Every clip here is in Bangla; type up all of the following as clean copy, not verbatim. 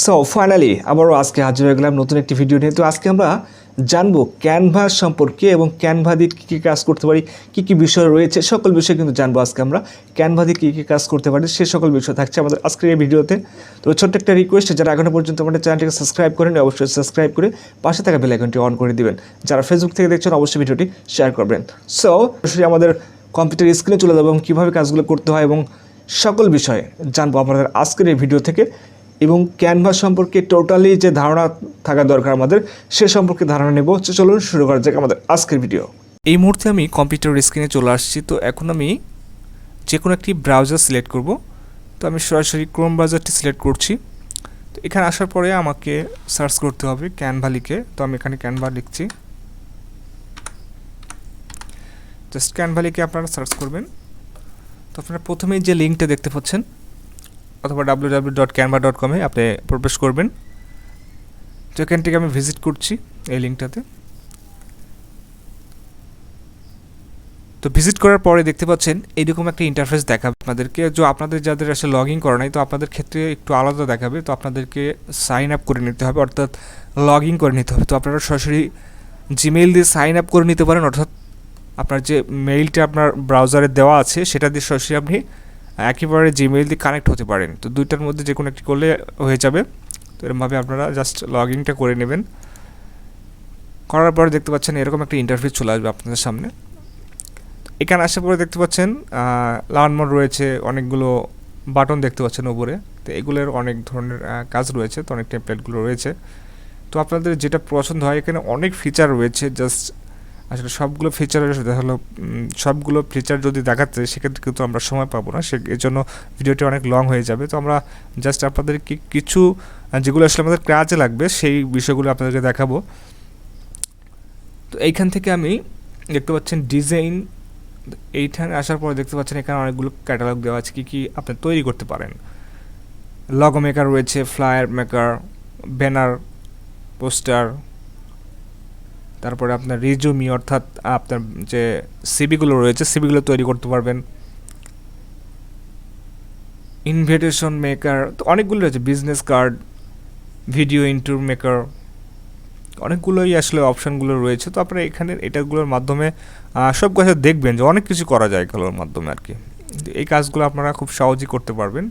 সো ফাইনালি আবারও আজকে হাজির হয়ে গেলাম নতুন একটি ভিডিও নিয়ে। তো আজকে আমরা জানবো ক্যানভা সম্পর্কে এবং ক্যানভা দিয়ে কী কী কাজ করতে পারি, কী কী বিষয় রয়েছে, সকল বিষয় কিন্তু জানবো আজকে আমরা। ক্যানভা দিয়ে কী কী কাজ করতে পারি সে সকল বিষয় থাকছে আমাদের আজকের এই ভিডিওতে। তো ছোট্ট একটা রিকোয়েস্ট, যারা এখনও পর্যন্ত আমাদের চ্যানেলটিকে সাবস্ক্রাইব করেন অবশ্যই সাবস্ক্রাইব করে পাশে থাকা বেল আইকনটি অন করে দিবেন। যারা ফেসবুক থেকে দেখছেন অবশ্যই ভিডিওটি শেয়ার করবেন। সো আমাদের কম্পিউটার স্ক্রিনে চলে যাবো এবং কীভাবে কাজগুলো করতে হয় এবং সকল বিষয়ে জানবো আপনাদের আজকের এই ভিডিও থেকে। এবং ক্যানভা সম্পর্কে টোটালি যে ধারণা থাকা দরকার আমাদের সে সম্পর্কে ধারণা নেব। চলুন শুরু করা যাক আমাদের আজকের ভিডিও। এই মুহূর্তে আমি কম্পিউটার স্ক্রিনে চলে আসছি। তো এখন আমি যে কোনো একটি ব্রাউজার সিলেক্ট করব। তো আমি সরাসরি ক্রোম ব্রাউজারটি সিলেক্ট করছি। তো এখানে আসার পরে আমাকে সার্চ করতে হবে ক্যানভা লিখে। তো আমি এখানে ক্যানভা লিখছি, জাস্ট ক্যানভা লিখে আপনারা সার্চ করবেন। তো আপনারা প্রথমেই যে লিঙ্কটা দেখতে পাচ্ছেন অথবা www.canva.com আপনি প্রবেশ করবেন। তো এখান থেকে আমি ভিজিট করছি এই লিঙ্কটাতে। তো ভিজিট করার পরে দেখতে পাচ্ছেন এইরকম একটা ইন্টারফেস দেখাবে আপনাদেরকে। আপনাদের যাদের আসলে লগ ইন করা নাই, তো আপনাদের ক্ষেত্রে একটু আলাদা দেখাবে। তো আপনাদেরকে সাইন আপ করে নিতে হবে, অর্থাৎ লগ ইন করে নিতে হবে। তো আপনারা সরাসরি জিমেইল দিয়ে সাইন আপ করে নিতে পারেন, অর্থাৎ আপনার যে মেইলটা আপনার ব্রাউজারে দেওয়া আছে সেটা দিয়ে সরাসরি আপনি একেবারে জিমেইল দিয়ে কানেক্ট হতে পারেন। তো দুইটার মধ্যে যে কোনো একটি করলে হয়ে যাবে। তো এরকমভাবে আপনারা জাস্ট লগ ইনটা করে নেবেন। করার পরে দেখতে পাচ্ছেন এরকম একটা ইন্টারফেস চলে আসবে আপনাদের সামনে। এখানে আসার পরে দেখতে পাচ্ছেন লার্ন মোড রয়েছে, অনেকগুলো বাটন দেখতে পাচ্ছেন উপরে। তো এগুলোর অনেক ধরনের কাজ রয়েছে, তো অনেক টেমপ্লেটগুলো রয়েছে। তো আপনাদের যেটা পছন্দ হয়, এখানে অনেক ফিচার রয়েছে। জাস্ট আসলে সবগুলো ফিচার হলো সবগুলো ফিচার যদি দেখাতে সেক্ষেত্রে কিন্তু আমরা সময় পাবো না, এর জন্য ভিডিওটি অনেক লং হয়ে যাবে। তো আমরা জাস্ট আপনাদেরকে কিছু যেগুলো আসলে আমাদের কাজে লাগবে সেই বিষয়গুলো আপনাদেরকে দেখাবো। তো এইখান থেকে আমি দেখতে পাচ্ছেন ডিজাইন, এইখানে আসার পরে দেখতে পাচ্ছেন এখানে অনেকগুলো ক্যাটালগ দেওয়া আছে কী কী আপনি তৈরি করতে পারেন। লগো মেকার রয়েছে, ফ্লায়ার মেকার, ব্যানার, পোস্টার, তারপরে আপনার রিজুমি অর্থাৎ আপনার যে সিভিগুলো রয়েছে সিভিগুলো তৈরি করতে পারবেন। ইনভিটেশন মেকার, তো অনেকগুলো রয়েছে, business card, video inter maker, অনেকগুলোই আসলে অপশানগুলো রয়েছে। তো আপনারা এখানে এটাগুলোর মাধ্যমে সব কাজ দেখবেন যে অনেক কিছু করা যায় এগুলোর মাধ্যমে আর কি। এই কাজগুলো আপনারা খুব সহজেই করতে পারবেন।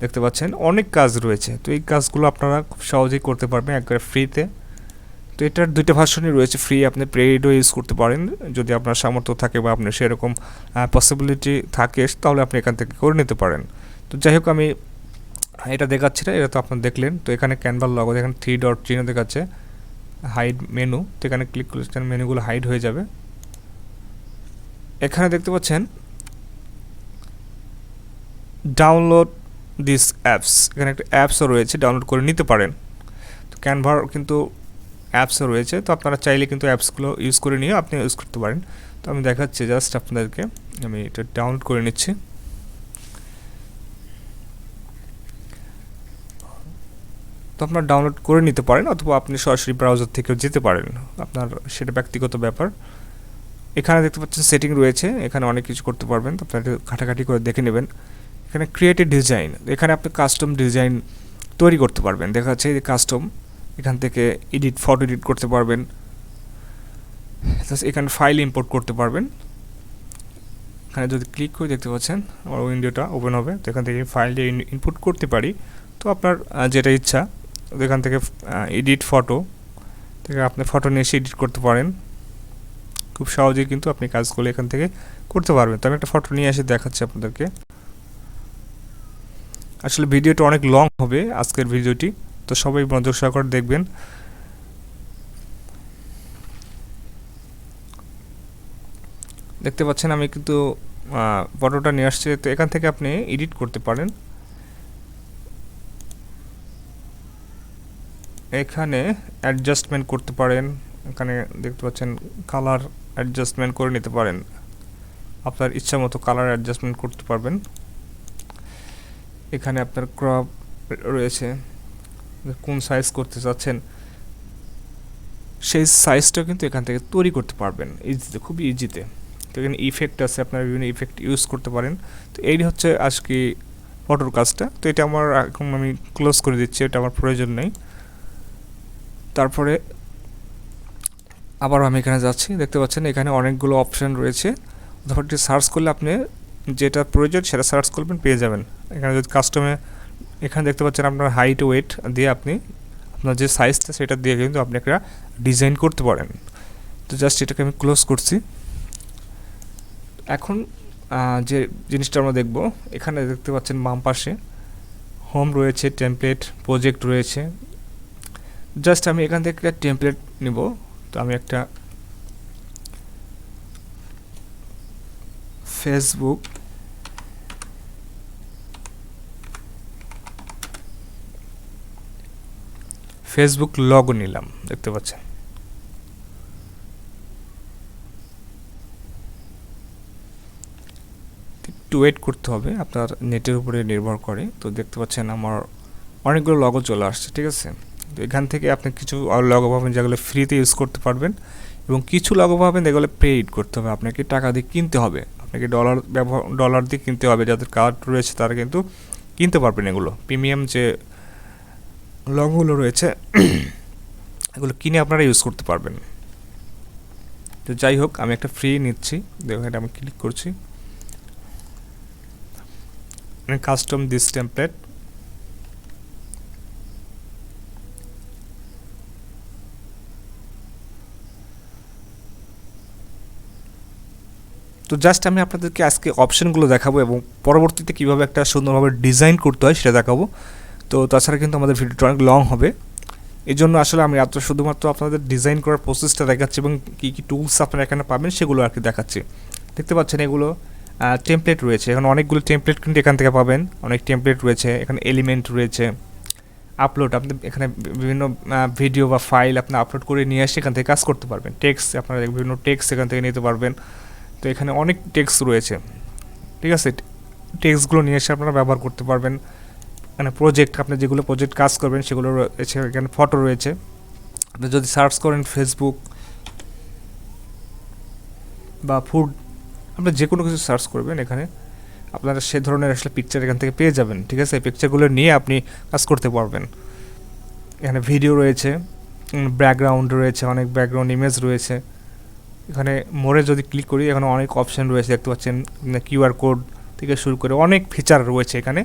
দেখতে পাচ্ছেন অনেক কাজ রয়েছে, তো এই কাজগুলো আপনারা খুব সহজেই করতে পারবেন একবারে ফ্রিতে। তো এটার দুইটা ভার্সনই রয়েছে, ফ্রি, আপনি পেইডও ইউজ করতে পারেন যদি আপনার সামর্থ্য থাকে বা আপনার সেরকম পসিবিলিটি থাকে, তাহলে আপনি এখান থেকে করে নিতে পারেন। তো যাই হোক, আমি এটা দেখাচ্ছি না, এটা তো আপনারা দেখলেন। তো এখানে ক্যানভার লগো এখানে 3 ডট চিহ্ন দেখাচ্ছে, হাইড মেনু। তো এখানে ক্লিক করলে মেনুগুলো হাইড হয়ে যাবে। এখানে দেখতে পাচ্ছেন ডাউনলোড দিস অ্যাপস, এখানে একটা অ্যাপসও রয়েছে, ডাউনলোড করে নিতে পারেন। তো ক্যানভার কিন্তু অ্যাপসও রয়েছে, তো আপনারা চাইলে কিন্তু অ্যাপসগুলো ইউজ করে নিয়ে আপনি ইউজ করতে পারেন। তো আমি দেখাচ্ছি জাস্ট আপনাদেরকে, আমি এটা ডাউনলোড করে নিচ্ছি। তো আপনারা ডাউনলোড করে নিতে পারেন অথবা আপনি সরাসরি ব্রাউজার থেকেও যেতে পারেন, আপনার সেটা ব্যক্তিগত ব্যাপার। এখানে দেখতে পাচ্ছেন সেটিং রয়েছে, এখানে অনেক কিছু করতে পারবেন। তো আপনারা ঘাটাঘাটি করে দেখে নেবেন। এখানে ক্রিয়েটিভ ডিজাইন, এখানে আপনি কাস্টম ডিজাইন তৈরি করতে পারবেন। দেখা যাচ্ছে এই কাস্টম, এখান থেকে ফটো এডিট করতে পারবেন। এখানে ফাইল ইম্পোর্ট করতে পারবেন। এখানে যদি ক্লিক করে দেখতে পাচ্ছেন আমার উইন্ডোটা ওপেন হবে। তো এখান থেকে ফাইলটা ইনপুট করতে পারি। তো আপনার যেটা ইচ্ছা এখান থেকে এডিট ফটো থেকে আপনি ফটো নিয়ে এসে এডিট করতে পারেন। খুব সহজেই কিন্তু আপনি কাজগুলো এখান থেকে করতে পারবেন। তো আমি একটা ফটো নিয়ে এসে দেখাচ্ছি আপনাদেরকে। আসলে ভিডিওটা অনেক লং হবে আজকের ভিডিওটি, তো সবাই মনোযোগ সহকারে দেখবেন। দেখতে পাচ্ছেন আমি কিন্তু ফটোটা নিয়ে আসছি। তো এখান থেকে আপনি এডিট করতে পারেন। এখানে অ্যাডজাস্টমেন্ট করতে পারেন। এখানে দেখতে পাচ্ছেন কালার অ্যাডজাস্টমেন্ট করে নিতে পারেন, আপনার ইচ্ছা মতো কালার অ্যাডজাস্টমেন্ট করতে পারবেন। এখানে আপনার ক্রপ রয়েছে, কোন সাইজ করতে চাচ্ছেন সেই সাইজটা কিন্তু এখান থেকে তৈরি করতে পারবেন ইজিতে, খুবই ইজিতে। তো এখানে ইফেক্ট আছে, আপনারা বিভিন্ন ইফেক্ট ইউজ করতে পারেন। তো এই হচ্ছে আজকে ফটোর কাজটা। তো এটা আমার এখন আমি ক্লোজ করে দিচ্ছি, এটা আমার প্রয়োজন নেই। তারপরে আবার আমি এখানে যাচ্ছি, দেখতে পাচ্ছেন এখানে অনেকগুলো অপশান রয়েছে। অথবা একটি সার্চ করলে আপনি যেটা প্রয়োজন সেটা সার্চ করবেন, পেয়ে যাবেন। এখানে যদি কাস্টমে এখানে দেখতে পাচ্ছেন আপনার হাইট ওয়েট দিয়ে আপনি আপনার যে সাইজটা সেটা দিয়ে কিন্তু আপনি একটা ডিজাইন করতে পারেন। তো জাস্ট এটাকে আমি ক্লোজ করছি। এখন যে জিনিসটা আমরা দেখব, এখানে দেখতে পাচ্ছেন বাম পাশে হোম রয়েছে, টেমপ্লেট, প্রজেক্ট রয়েছে। জাস্ট আমি এখান থেকে একটা টেমপ্লেট নিব। তো আমি একটা ফেসবুক লগো নিলাম, দেখতে পাচ্ছেন। একটু ওয়েট করতে হবে, আপনার নেটের উপরে নির্ভর করে। তো দেখতে পাচ্ছেন আমার অনেকগুলো লগো চলে আসছে, ঠিক আছে। তো এখান থেকে আপনি কিছু লগো পাবেন যেগুলো ফ্রিতে ইউজ করতে পারবেন, এবং কিছু লগো পাবেন যেগুলো পেইড করতে হবে, আপনাকে টাকা দিয়ে কিনতে হবে, আপনাকে ডলার দিয়ে কিনতে হবে। যাদের কার্ড রয়েছে তারা কিন্তু কিনতে পারবেন এগুলো। প্রিমিয়াম যে লগোগুলো রয়েছে এগুলো কিনে আপনারা ইউজ করতে পারবেন। তো যাই হোক, আমি একটা ফ্রি নিচ্ছি, দেখুন আমি ক্লিক করছি, কাস্টম দিস টেমপ্লেট। তো জাস্ট আমি আপনাদেরকে আজকে অপশনগুলো দেখাবো এবং পরবর্তীতে কীভাবে একটা সুন্দরভাবে ডিজাইন করতে হয় সেটা দেখাবো। তো তাছাড়া কিন্তু আমাদের ভিডিওটা অনেক লং হবে, এই জন্য আসলে আমি শুধুমাত্র আপনাদের ডিজাইন করার প্রসেসটা দেখাচ্ছি এবং কী কী টুলস আপনারা এখানে পাবেন সেগুলো আর কি দেখাচ্ছি। দেখতে পাচ্ছেন এগুলো টেমপ্লেট রয়েছে, এখানে অনেকগুলো টেমপ্লেট কিন্তু এখান থেকে পাবেন, অনেক টেমপ্লেট রয়েছে, এখানে এলিমেন্ট রয়েছে, আপলোড, আপনি এখানে বিভিন্ন ভিডিও বা ফাইল আপনি আপলোড করে নিয়ে এসে এখান থেকে কাজ করতে পারবেন। টেক্সট, আপনারা বিভিন্ন টেক্সট এখান থেকে নিতে পারবেন। তো এখানে অনেক টেক্সট রয়েছে, ঠিক আছে। টেক্সটগুলো নিয়ে এসে আপনারা ব্যবহার করতে পারবেন। এখানে প্রজেক্ট, আপনি যেগুলো প্রজেক্ট কাজ করবেন সেগুলো রয়েছে। এখানে ফটো রয়েছে, আপনি যদি সার্চ করেন ফেসবুক বা ফুড, আপনি যে কোনো কিছু সার্চ করবেন এখানে আপনারা সে ধরনের আসলে পিকচার এখান থেকে পেয়ে যাবেন, ঠিক আছে। এই পিকচারগুলো নিয়ে আপনি কাজ করতে পারবেন। এখানে ভিডিও রয়েছে, ব্যাকগ্রাউন্ড রয়েছে, অনেক ব্যাকগ্রাউন্ড ইমেজ রয়েছে। এখানে মোড়ে যদি ক্লিক করি এখানে অনেক অপশান রয়েছে, দেখতে পাচ্ছেন কিউআর কোড থেকে শুরু করে অনেক ফিচার রয়েছে এখানে।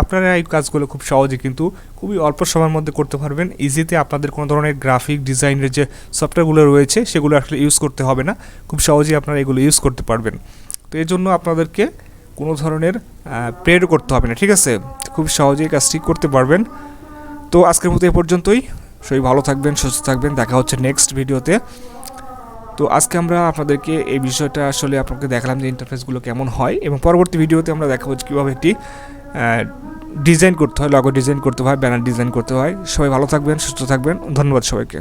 আপনারা এই কাজগুলো খুব সহজে কিন্তু খুবই অল্প সময়ের মধ্যে করতে পারবেন ইজিতে। আপনাদের কোনো ধরনের গ্রাফিক ডিজাইনের যে সফটওয়্যারগুলো রয়েছে সেগুলো আসলে ইউজ করতে হবে না, খুব সহজেই আপনারা এগুলো ইউজ করতে পারবেন। তো এই জন্য আপনাদেরকে কোনো ধরনের পেড করতে হবে না, ঠিক আছে। খুব সহজেই কাজটি করতে পারবেন। তো আজকের মতো এ পর্যন্তই, সবাই ভালো থাকবেন, সুস্থ থাকবেন, দেখা হচ্ছে নেক্সট ভিডিওতে। তো আজকে আমরা আপনাদেরকে এই বিষয়টা আসলে আপনাকে দেখালাম যে ইন্টারফেসগুলো কেমন হয়, এবং পরবর্তী ভিডিওতে আমরা দেখাবো কীভাবে একটি ডিজাইন করতে হয়, লগো ডিজাইন করতে হয়, ব্যানার ডিজাইন করতে হয়। সবাই ভালো থাকবেন, সুস্থ থাকবেন, ধন্যবাদ সবাইকে।